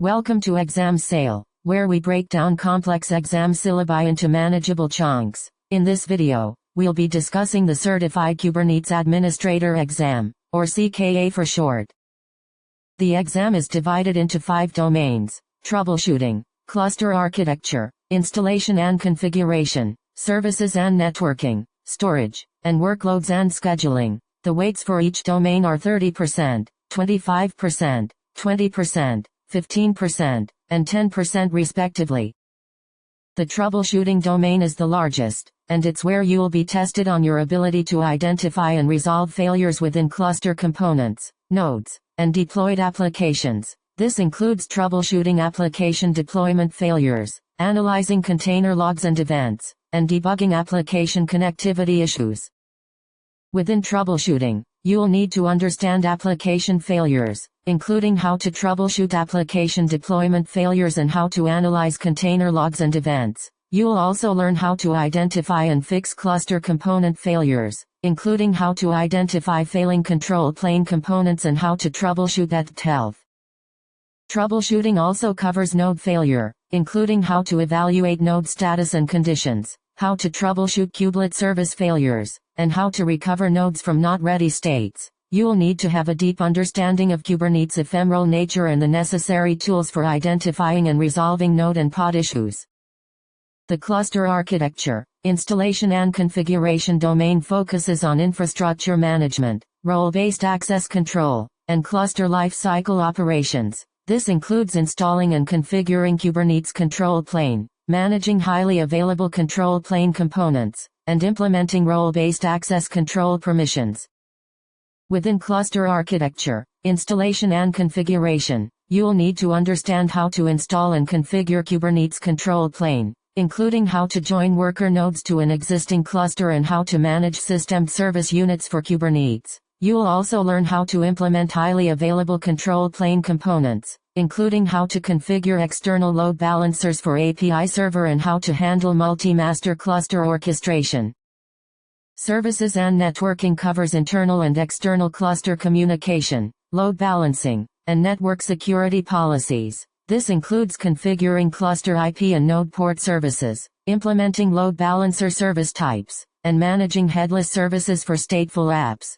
Welcome to Exam Sale, where we break down complex exam syllabi into manageable chunks. In this video, we'll be discussing the Certified Kubernetes Administrator exam, or CKA for short. The exam is divided into 5 domains: troubleshooting, cluster architecture, installation and configuration, services and networking, storage, and workloads and scheduling. The weights for each domain are 30%, 25%, 20%, 15%, and 10% respectively. The troubleshooting domain is the largest, and it's where you will be tested on your ability to identify and resolve failures within cluster components, nodes, and deployed applications. This includes troubleshooting application deployment failures, analyzing container logs and events, and debugging application connectivity issues. Within troubleshooting, you'll need to understand application failures, including how to troubleshoot application deployment failures and how to analyze container logs and events. You'll also learn how to identify and fix cluster component failures, including how to identify failing control plane components and how to troubleshoot at health. Troubleshooting also covers node failure, including how to evaluate node status and conditions, how to troubleshoot kubelet service failures, and how to recover nodes from not ready states. You'll need to have a deep understanding of Kubernetes' ephemeral nature and the necessary tools for identifying and resolving node and pod issues. The cluster architecture, installation and configuration domain focuses on infrastructure management, role-based access control, and cluster lifecycle operations. This includes installing and configuring Kubernetes control plane, managing highly available control plane components, and implementing role-based access control permissions. Within cluster architecture, installation and configuration, you'll need to understand how to install and configure Kubernetes control plane, including how to join worker nodes to an existing cluster and how to manage system service units for Kubernetes. You'll also learn how to implement highly available control plane components, including how to configure external load balancers for API server and how to handle multi-master cluster orchestration. Services and networking covers internal and external cluster communication, load balancing, and network security policies. This includes configuring cluster IP and node port services, implementing load balancer service types, and managing headless services for stateful apps.